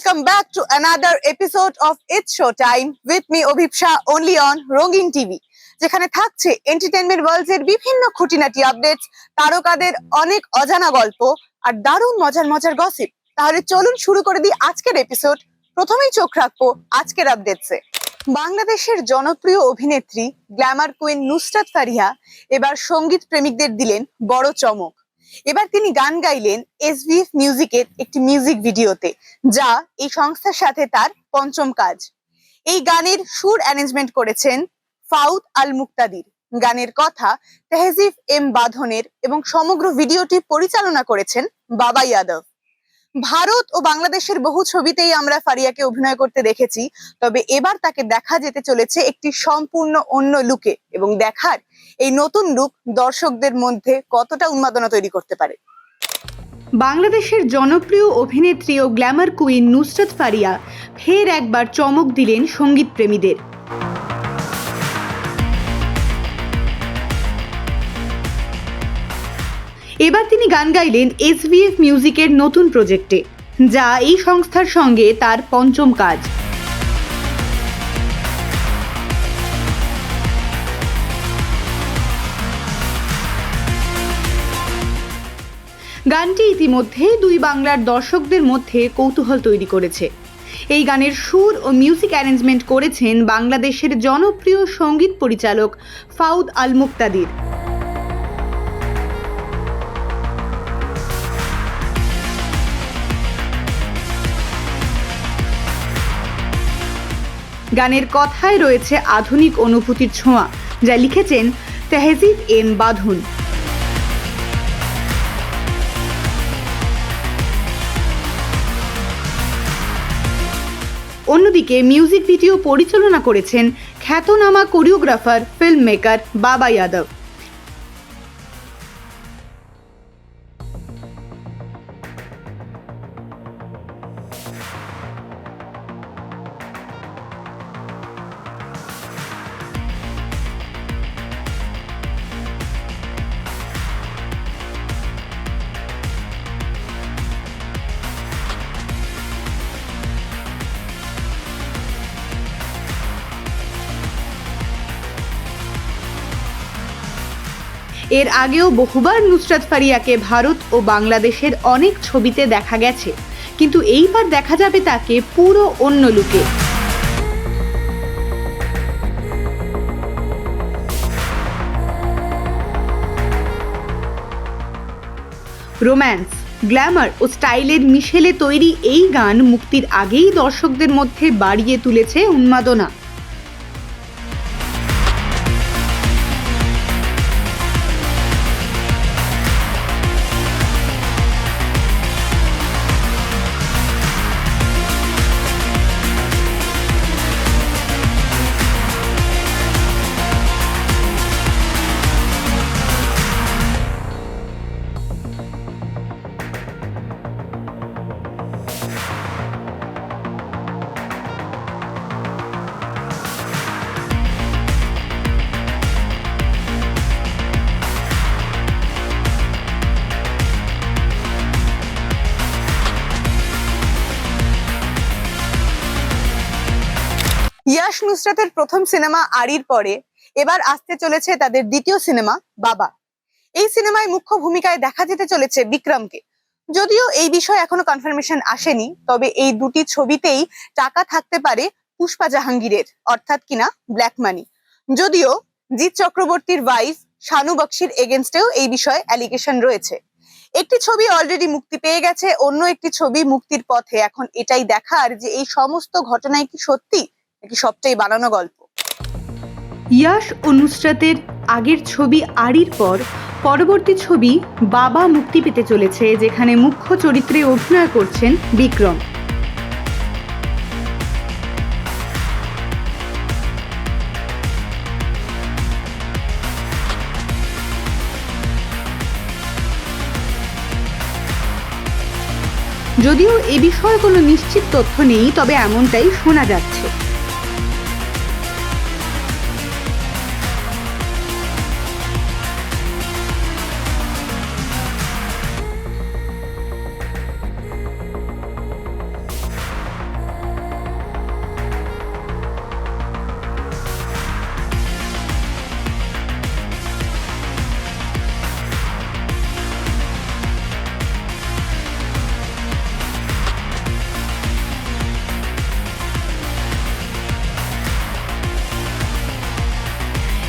welcome back to another episode of It's Showtime with me Obhipsha only on Rongin TV যেখানে থাকছে entertainment world's এর বিভিন্ন খুঁটিনাটি updates, তারকাদের অনেক অজানা গল্প আর দারুণ মজার মজার গসিপ। তাহলে চলুন শুরু করে দিই আজকের এপিসোড। প্রথমেই চোখ রাখবো আজকের আপডেটসে। বাংলাদেশের জনপ্রিয় অভিনেত্রী গ্ল্যামার কুইন নুসরাত ফারিয়া এবার সঙ্গীত প্রেমিকদের দিলেন বড় চমক। এবার তিনি গান গাইলেন এসভিএফ মিউজিকের একটি মিউজিক ভিডিওতে, যা এই সংস্থার সাথে তার পঞ্চম কাজ। এই গানের সুর অ্যারেঞ্জমেন্ট করেছেন ফাউদ আল মুক্তাদির, গানের কথা তেহজিব এম বাঁধনের এবং সমগ্র ভিডিওটি পরিচালনা করেছেন বাবা ইয়াদব। ভারত ও বাংলাদেশের বহু ছবিতেই আমরা ফারিয়াকে অভিনয় করতে দেখেছি, তবে এবার তাকে দেখা যেতে চলেছে একটি সম্পূর্ণ অন্য লুকে, এবং দেখার এই নতুন লুক দর্শকদের মধ্যে কতটা উন্মাদনা তৈরি করতে পারে। বাংলাদেশের জনপ্রিয় অভিনেত্রী ও গ্ল্যামার কুইন নুসরাত ফারিয়া ফের একবার চমক দিলেন সঙ্গীত প্রেমীদের। এবার তিনি গান গাইলেন এসভিএফ মিউজিকের নতুন প্রজেক্টে, যা এই সংস্থার সঙ্গে তার পঞ্চম কাজ। গানটি ইতিমধ্যে দুই বাংলার দর্শকদের মধ্যে কৌতূহল তৈরি করেছে। এই গানের সুর ও মিউজিক অ্যারেঞ্জমেন্ট করেছেন বাংলাদেশের জনপ্রিয় সঙ্গীত পরিচালক ফাউদ আল মুক্তাদির। গানের কথায় রয়েছে আধুনিক অনুভূতির ছোঁয়া, যা লিখেছেন তেহজিব এম বাঁধন। অন্যদিকে মিউজিক ভিডিও পরিচালনা করেছেন খ্যাতনামা কোরিওগ্রাফার ফিল্ম মেকার বাবা ইয়াদব। এর আগেও বহুবার নুসরাত ফারিয়াকে ভারত ও বাংলাদেশের অনেক ছবিতে দেখা গেছে, কিন্তু এইবার দেখা যাবে তাকে পুরো অন্য লুকে। রোম্যান্স, গ্ল্যামার ও স্টাইলের মিশেলে তৈরি এই গান মুক্তির আগেই দর্শকদের মধ্যে বাড়িয়ে তুলেছে উন্মাদনা। ইয়াশ নুসরাতের প্রথম সিনেমা আরির পরে এবার আসতে চলেছে তাদের দ্বিতীয় সিনেমা বাবা। এই সিনেমায় মুখ্য ভূমিকায় দেখা যেতে চলেছে বিক্রমকে। যদিও এই বিষয়ে এখনো কনফার্মেশন আসেনি, তবে এই দুটি ছবিতেই টাকা থাকতে পারে পুষ্পা জাহাঙ্গীরের, অর্থাৎ কিনা ব্ল্যাক মানি। যদিও জিৎ চক্রবর্তীর ওয়াইফ শানু বক্সির এগেনস্টেও এই বিষয়ে অ্যালিগেশন রয়েছে। একটি ছবি অলরেডি মুক্তি পেয়ে গেছে, অন্য একটি ছবি মুক্তির পথে। এখন এটাই দেখার যে এই সমস্ত ঘটনায় কি সত্যি নাকি সবটাই বানানো গল্প। ইয়াশ ও নুসরাতের আগের ছবি আরির পর পরবর্তী ছবি বাবা মুক্তি পেতে চলেছে, যেখানে মুখ্য চরিত্রে অভিনয় করছেন বিক্রম। যদিও এ বিষয়ে কোনো নিশ্চিত তথ্য নেই, তবে এমনটাই শোনা যাচ্ছে।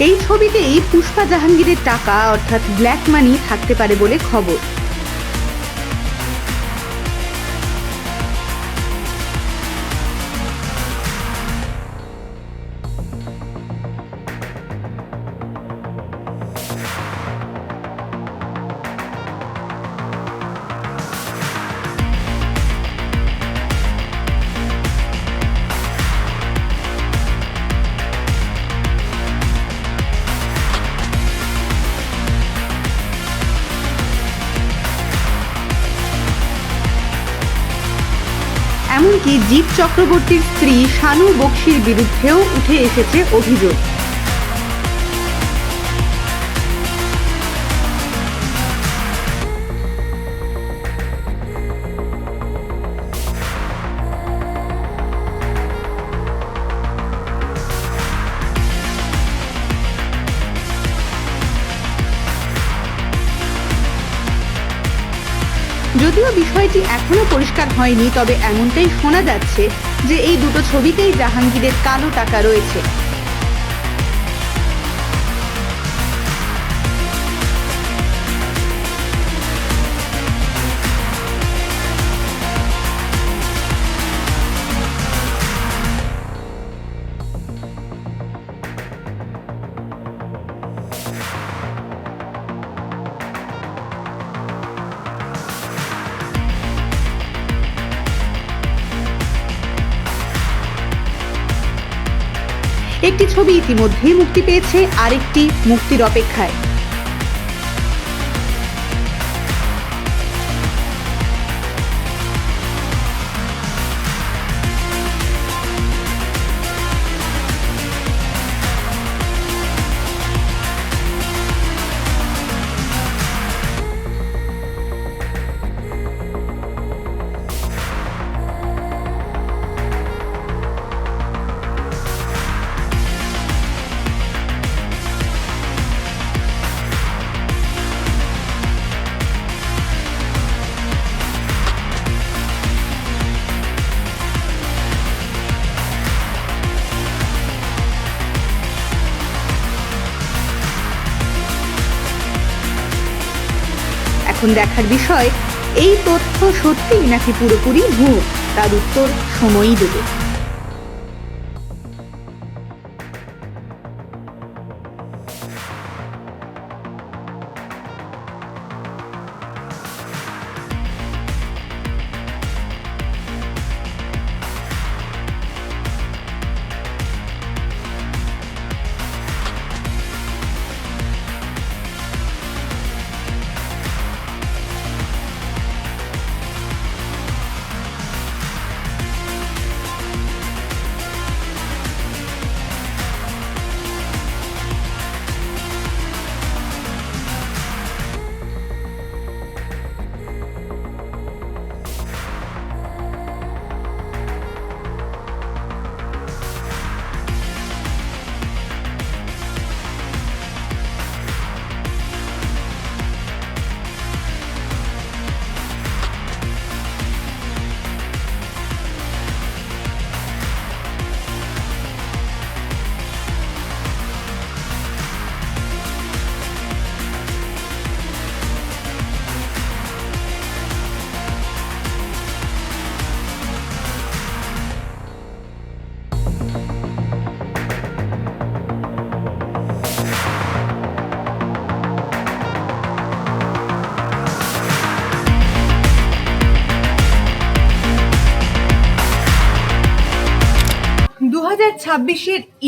এই ছবিতেই পুষ্পা জাহাঙ্গীরের টাকা অর্থাৎ ব্ল্যাক মানি থাকতে পারে বলে খবর। এমনকি জিৎ চক্রবর্তীর স্ত্রী শানু বক্সির বিরুদ্ধেও উঠে এসেছে অভিযোগ। যদিও বিষয়টি এখনো পরিষ্কার হয়নি, তবে এমনটাই শোনা যাচ্ছে যে এই দুটো ছবিতেই জাহাঙ্গীরের কালো টাকা রয়েছে। একটি ছবি ইতিমধ্যেই মুক্তি পেয়েছে, আরেকটি মুক্তির অপেক্ষায়। এখন দেখার বিষয়, এই তথ্য সত্যিই নাকি পুরোপুরি ভুয়ো, তার উত্তর সময়ই দেবে।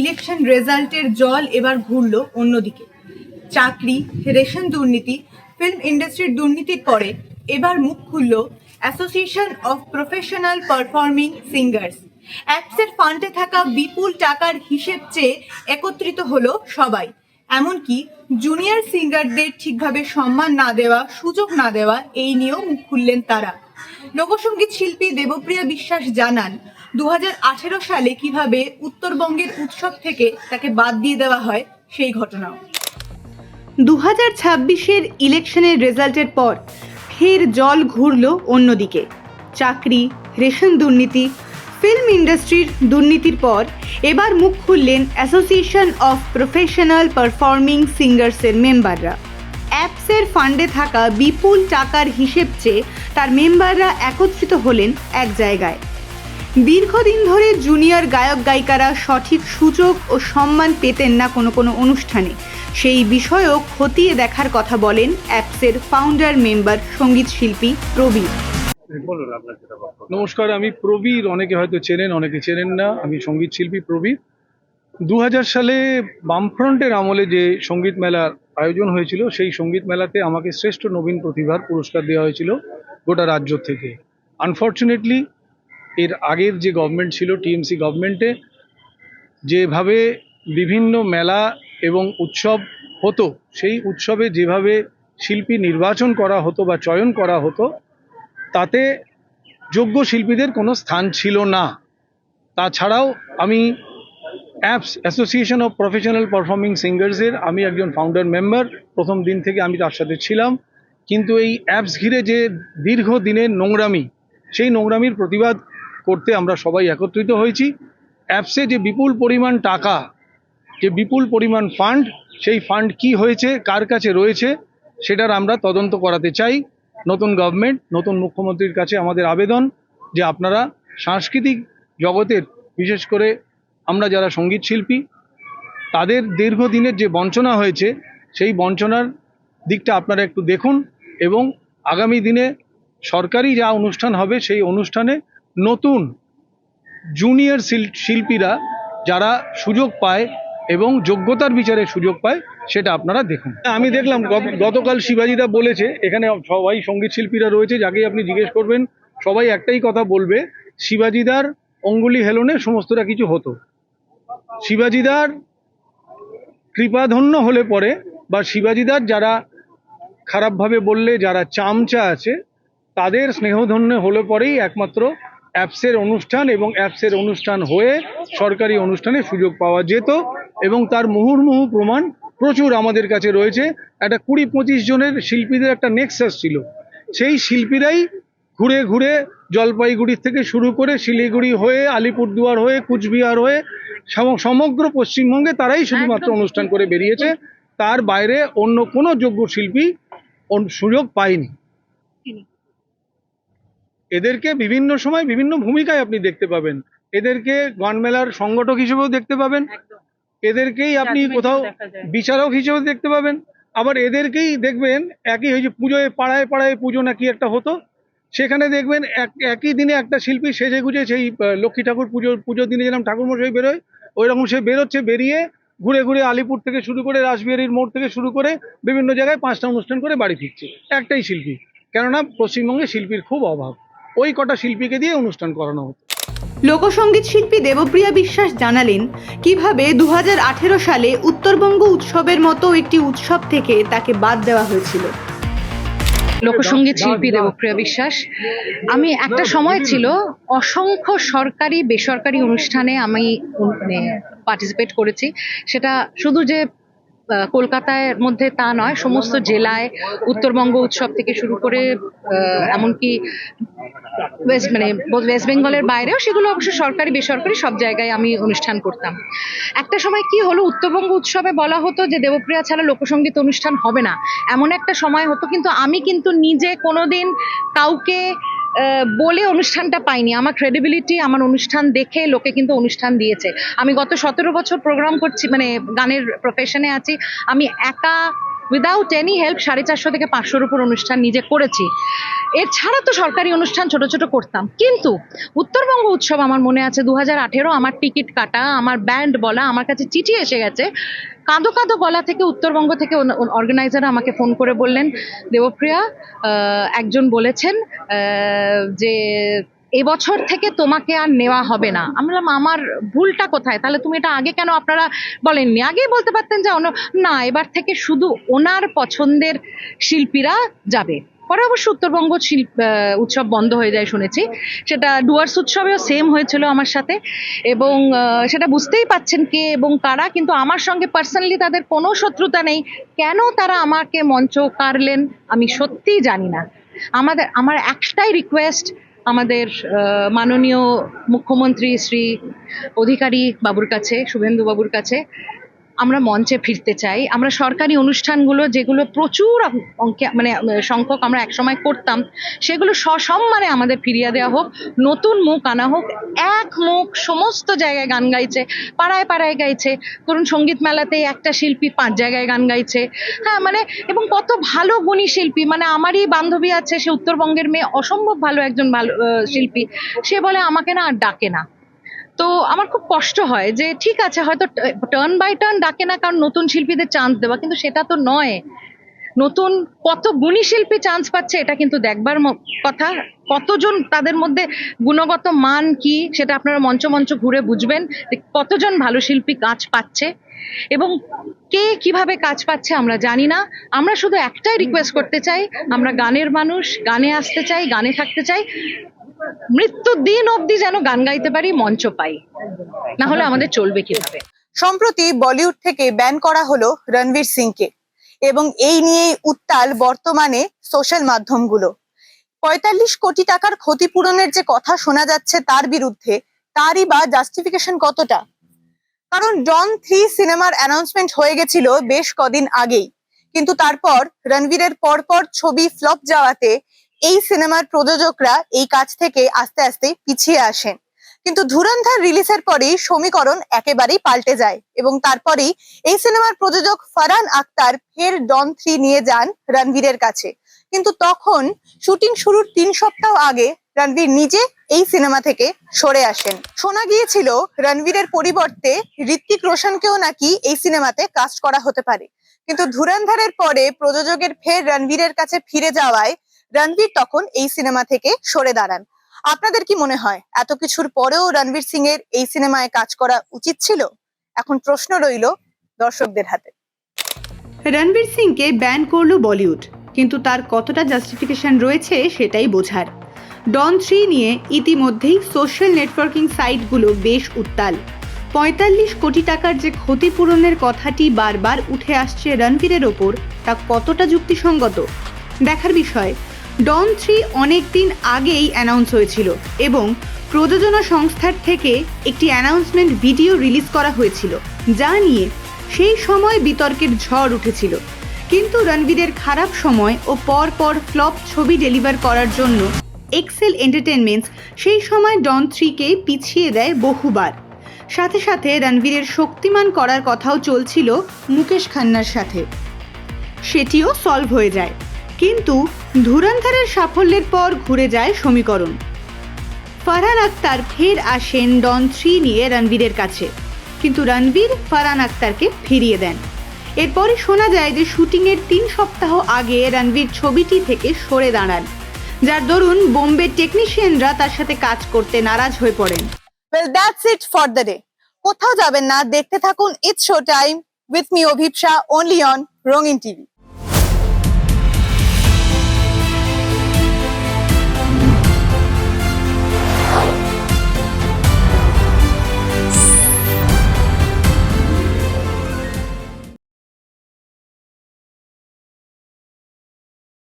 ইলেকশন রেজাল্টের জল এবার ঘুরলো অন্যদিকে। চাকরি, রেশন দুর্নীতি, ফিল্ম ইন্ডাস্ট্রির দুর্নীতির পরে এবার মুখ খুলল association of professional performing singers. অ্যাপসের ফান্ডে থাকা বিপুল টাকার হিসেব চেয়ে একত্রিত হলো সবাই। এমনকি জুনিয়র সিঙ্গারদের ঠিকভাবে সম্মান না দেওয়া, সুযোগ না দেওয়া, এই নিয়েও মুখ খুললেন তারা। লোকসঙ্গীত শিল্পী দেবপ্রিয়া বিশ্বাস জানান, 2018 সালে কিভাবে উত্তরবঙ্গের উৎসব থেকে তাকে বাদ দিয়ে দেওয়া হয় সেই ঘটনাও। 2026-এর ইলেকশনের রেজাল্টের পর ফের জল ঘুরল অন্যদিকে। চাকরি, রেশন দুর্নীতি, ফিল্ম ইন্ডাস্ট্রির দুর্নীতির পর এবার মুখ খুললেন অ্যাসোসিয়েশন অফ প্রফেশনাল পারফর্মিং সিঙ্গার্সের মেম্বাররা। অ্যাপসের ফান্ডে থাকা বিপুল টাকার হিসেব চেয়ে তার মেম্বাররা একত্রিত হলেন এক জায়গায়। দীর্ঘদিন ধরে জুনিয়র গায়ক গায়িকারা সঠিক সুযোগ ও সম্মান পেতেন না কোনো অনুষ্ঠানে, সেই বিষয়েও খতিয়ে দেখার কথা বলেন অ্যাপসের ফাউন্ডার মেম্বার সঙ্গীত শিল্পী প্রবীর। নমস্কার, আমি প্রবীর। অনেকে হয়তো চেনেন, অনেকে চেনেন না। আমি সঙ্গীত শিল্পী প্রবীর। 2000 সালে বামফ্রন্টের আমলে যে সঙ্গীত মেলার আয়োজন হয়েছিল, সেই সঙ্গীত মেলাতে আমাকে শ্রেষ্ঠ নবীন প্রতিভার পুরস্কার দেওয়া হয়েছিল গোটা রাজ্য থেকে। আনফর্চুনেটলি এর আগের যে গভর্নমেন্ট ছিল, টিএমসি গভর্নমেন্টে, যেভাবে বিভিন্ন মেলা এবং উৎসব হতো, সেই উৎসবে যেভাবে শিল্পী নির্বাচন করা হতো বা চয়ন করা হতো, তাতে যোগ্য শিল্পীদের কোনো স্থান ছিল না। তাছাড়াও আমি apps association of professional performing সিঙ্গার্সের আমি একজন ফাউন্ডার মেম্বার। প্রথম দিন থেকে আমি তার সাথে ছিলাম। কিন্তু এই অ্যাপস ঘিরে যে দীর্ঘদিনের নোংরামি, সেই নোংরামির প্রতিবাদ করতে আমরা সবাই একত্রিত হয়েছি। অ্যাপসে যে বিপুল পরিমাণ টাকা, যে বিপুল পরিমাণ ফান্ড, সেই ফান্ড কি হয়েছে, কার কাছে রয়েছে, সেটার আমরা তদন্ত করাতে চাই। নতুন গভর্নমেন্ট, নতুন মুখ্যমন্ত্রীর কাছে আমাদের আবেদন যে আপনারা সাংস্কৃতিক জগতের, বিশেষ করে আমরা যারা সঙ্গীত শিল্পী, তাদের দীর্ঘদিনের যে বঞ্চনা হয়েছে, সেই বঞ্চনার দিকটা আপনারা একটু দেখুন এবং আগামী দিনে সরকারি যা অনুষ্ঠান হবে, সেই অনুষ্ঠানে নতুন জুনিয়র শিল্পীরা যারা সুযোগ পায় এবং যোগ্যতার বিচারে সুযোগ পায়, সেটা আপনারা দেখুন। আমি দেখলাম গতকাল শিবাজিদা বলেছে, এখানে সবাই সঙ্গীত শিল্পীরা রয়েছে, যাকেই আপনি জিজ্ঞেস করবেন সবাই একটাই কথা বলবে, শিবাজিদার অঙ্গুলি হেলনে সমস্তটা কিছু হতো। শিবাজিদার কৃপাধন্য হলে পরে, বা শিবাজিদার যারা খারাপভাবে বললে যারা চামচা আছে, তাদের স্নেহধন্য হলে পরেই একমাত্র অ্যাপসের অনুষ্ঠান এবং অ্যাপসের অনুষ্ঠান হয়ে সরকারি অনুষ্ঠানে সুযোগ পাওয়া যেত। এবং তার মুহুর্মুহু প্রমাণ প্রচুর আমাদের কাছে রয়েছে। একটা 20-25 জনের শিল্পীদের একটা নেক্সাস ছিল। সেই শিল্পীরাই ঘুরে ঘুরে জলপাইগুড়ি থেকে শুরু করে শিলিগুড়ি হয়ে, আলিপুরদুয়ার হয়ে, কুচবিহার হয়ে সমগ্র পশ্চিমবঙ্গে তারাই শুধুমাত্র অনুষ্ঠান করে বেরিয়েছে। তার বাইরে অন্য কোনো যোগ্য শিল্পী সুযোগ পায়নি। এদেরকে বিভিন্ন সময় বিভিন্ন ভূমিকায় আপনি দেখতে পাবেন। এদেরকে গান মেলার সংগঠক হিসেবেও দেখতে পাবেন, এদেরকেই আপনি কোথাও বিচারক হিসেবে দেখতে পাবেন, আবার এদেরকেই দেখবেন একই হয়েছে পুজোয়, পাড়ায় পাড়ায় পুজো নাকি একটা হতো, সেখানে দেখবেন একই দিনে একটা শিল্পী সেজে গুজে, সেই লক্ষ্মী ঠাকুর পুজোর দিনে যেরকম ঠাকুরমশাই বেরোয়, ওই রকম সে বেরোচ্ছে, বেরিয়ে ঘুরে ঘুরে আলিপুর থেকে শুরু করে রাসবিহারীর মোড় থেকে শুরু করে বিভিন্ন জায়গায় 5টা অনুষ্ঠান করে বাড়ি ফিরছে একটাই শিল্পী। কেননা পশ্চিমবঙ্গে শিল্পীর খুব অভাব, ওই কটা শিল্পীকে দিয়ে অনুষ্ঠান করানো হতো। লোকসঙ্গীত শিল্পী দেবপ্রিয়া বিশ্বাস জানালেন কিভাবে 2018 সালে উত্তরবঙ্গ উৎসবের মতো একটি উৎসব থেকে তাকে বাদ দেওয়া হয়েছিল। লোকসঙ্গীত শিল্পী দেবপ্রিয়া বিশ্বাস। আমি একটা সময় ছিল অসংখ্য সরকারি বেসরকারি অনুষ্ঠানে আমি পার্টিসিপেট করেছি। সেটা শুধু যে কলকাতার মধ্যে তা নয়, সমস্ত জেলায় উত্তরবঙ্গ উৎসব থেকে শুরু করে এমনকি ওয়েস্ট বেঙ্গলের বাইরেও, সেগুলো অবশ্য সরকারি বেসরকারি সব জায়গায় আমি অনুষ্ঠান করতাম। একটা সময় কি হলো, উত্তরবঙ্গ উৎসবে বলা হতো যে দেবপ্রিয়া ছাড়া লোকসঙ্গীত অনুষ্ঠান হবে না, এমন একটা সময় হতো। কিন্তু আমি কিন্তু নিজে কোনোদিন কাউকে বলে অনুষ্ঠানটা পাইনি। আমার ক্রেডিবিলিটি, আমার অনুষ্ঠান দেখে লোকে কিন্তু অনুষ্ঠান দিয়েছে। আমি গত 17 বছর প্রোগ্রাম করছি, গানের প্রফেশনে আছি। আমি একা উইদাউট এনি হেল্প 450 থেকে 500-র উপর অনুষ্ঠান নিজে করেছি। এছাড়া তো সরকারি অনুষ্ঠান ছোট ছোট করতাম। কিন্তু উত্তরবঙ্গ উৎসব আমার মনে আছে 2018, আমার টিকিট কাটা, আমার ব্যান্ড বলা, আমার কাছে চিঠি এসে গেছে কাঁদো কাঁদো গলা থেকে। উত্তরবঙ্গ থেকে অর্গানাইজার আমাকে ফোন করে বললেন, দেবপ্রিয়া একজন বলেছেন যে এবছর থেকে তোমাকে আর নেওয়া হবে না। আমি বললাম আমার ভুলটা কোথায়? তাহলে তুমি এটা আগে কেন আপনারা বলেননি? আগেই বলতে পারতেন যে না, এবার থেকে শুধু ওনার পছন্দের শিল্পীরা যাবে। পরে অবশ্য উত্তরবঙ্গ উৎসব বন্ধ হয়ে যায় শুনেছি। সেটা ডুয়ার্স উৎসবেও সেম হয়েছিল আমার সাথে, এবং সেটা বুঝতেই পাচ্ছেন কে এবং কারা। কিন্তু আমার সঙ্গে পার্সোনালি তাদের কোনো শত্রুতা নেই। কেন তারা আমাকে মঞ্চ কাড়লেন আমি সত্যিই জানি না। আমার একটাই রিকোয়েস্ট, আমাদের মাননীয় মুখ্যমন্ত্রী শ্রী অধিকারী বাবুর কাছে, শুভেন্দু বাবুর কাছে আমরা মঞ্চে ফিরতে চাই। আমরা সরকারি অনুষ্ঠানগুলো যেগুলো প্রচুর অঙ্কে মানে সংখ্যক আমরা একসময় করতাম, সেগুলো সসম্মানে আমাদের ফিরিয়ে দেওয়া হোক, নতুন মুখ আনা হোক। এক মুখ সমস্ত জায়গায় গান গাইছে, পাড়ায় পাড়ায় গাইছে, ধরুন সঙ্গীত মেলাতে একটা শিল্পী 5 জায়গায় গান গাইছে। হ্যাঁ মানে, এবং কত ভালো গুণী শিল্পী, মানে আমারই বান্ধবী আছে, সে উত্তরবঙ্গের মেয়ে, অসম্ভব ভালো একজন ভালো শিল্পী, সে বলে আমাকে না আর ডাকে না। তো আমার খুব কষ্ট হয় যে ঠিক আছে, হয়তো টার্ন বাই টার্ন ডাকে না, কারণ নতুন শিল্পীদের চান্স দেওয়া, কিন্তু সেটা তো নয়। নতুন কত গুণী শিল্পী চান্স পাচ্ছে এটা কিন্তু দেখবার কথা। কতজন তাদের মধ্যে গুণগত মান কি সেটা আপনারা মঞ্চ মঞ্চ ঘুরে বুঝবেন, যে কতজন ভালো শিল্পী কাজ পাচ্ছে এবং কে কিভাবে কাজ পাচ্ছে আমরা জানি না। আমরা শুধু একটাই রিকোয়েস্ট করতে চাই, আমরা গানের মানুষ, গানে আসতে চাই, গানে থাকতে চাই, মৃত্যুর দিন অবধি যেন গান গাইতে পারি, মঞ্চ পাই, না হলে আমাদের চলবে কিভাবে। সম্প্রতি বলিউড থেকে ব্যান করা হলো রণবীর সিংকে, এবং এই নিয়েই উত্তাল বর্তমানে সোশ্যাল মাধ্যমগুলো। 45 কোটি টাকার ক্ষতিপূরণের যে কথা শোনা যাচ্ছে তার বিরুদ্ধে, তারই বা জাস্টিফিকেশন কতটা? কারণ ডন 3 সিনেমার অ্যানাউন্সমেন্ট হয়ে গেছিল বেশ কদিন আগেই, কিন্তু তারপর রণবীরের পরপর ছবি ফ্লপ যাওয়াতে এই সিনেমার প্রযোজকরা এই কাজ থেকে আস্তে আস্তে পিছিয়ে আসেন। কিন্তু ধুরন্ধর রিলিজের পরেই সমীকরণ একেবারেই পাল্টে যায়, এবং তারপরেই এই সিনেমার প্রযোজক ফারহান আখতার ফের ডন 3 নিয়ে যান রণবীরের কাছে। কিন্তু তখন শুটিং শুরুর 3 সপ্তাহ আগে রণবীর নিজে এই সিনেমা থেকে সরে আসেন। শোনা গিয়েছিল রণবীরের পরিবর্তে ঋত্বিক রোশনকেও নাকি এই সিনেমাতে কাস্ট করা হতে পারে, কিন্তু ধুরন্ধরের পরে প্রযোজকের ফের রণবীরের কাছে ফিরে যাওয়ায় রণবীর তখন এই সিনেমা থেকে সরে দাঁড়ান। আপনাদের কি মনে হয়, এত কিছুর পরেও রণবীর সিং এর এই সিনেমায় কাজ করা উচিত ছিল? এখন প্রশ্ন রইল দর্শকদের হাতে। রণবীর সিংকে ব্যান করলো বলিউড, কিন্তু তার কতটা জাস্টিফিকেশন রয়েছে সেটাই বোঝার। ডন 3 নিয়ে ইতিমধ্যেই সোশ্যাল নেটওয়ার্কিং সাইটগুলো বেশ উত্তাল। 45 কোটি টাকার যে ক্ষতিপূরণের কথাটি বারবার উঠে আসছে রণবীরের ওপর, তা কতটা যুক্তিসঙ্গত দেখার বিষয়। ডন 3 অনেক দিন আগেই অ্যানাউন্স হয়েছিল এবং প্রযোজনা সংস্থার থেকে একটি অ্যানাউন্সমেন্ট ভিডিও রিলিজ করা হয়েছিল, যা নিয়ে সেই সময় বিতর্কের ঝড় উঠেছিল। কিন্তু রণবীরের খারাপ সময় ও পর পর ফ্লপ ছবি ডেলিভার করার জন্য এক্সেল এন্টারটেনমেন্টস সেই সময় ডন 3-কে পিছিয়ে দেয় বহুবার। সাথে সাথে রণবীরের শক্তিমান করার কথাও চলছিল মুকেশ খান্নার সাথে, সেটিও সলভ হয়ে যায়। কিন্তু ধুরন্ধরের সাফল্যের পর ঘুরে যায় সমীকরণ। ফারহান আখতার ফের আসেন ডন 3 নিয়ে রণবীরের কাছে, কিন্তু রণবীর ফারহান আখতারকে ফিরিয়ে দেন। এরপরই শোনা যায় যে শুটিংয়ের 3 সপ্তাহ আগে রণবীর ছবিটি থেকে সরে দাঁড়ান, যার দরুন বোম্বে টেকনিশিয়ানরা তার সাথে কাজ করতে নারাজ হয়ে পড়েন। Well, that's it for the day. কোথাও যাবেন না, দেখতে থাকুন it's show time with me অভিপ্সা, only on রঙিন টিভি।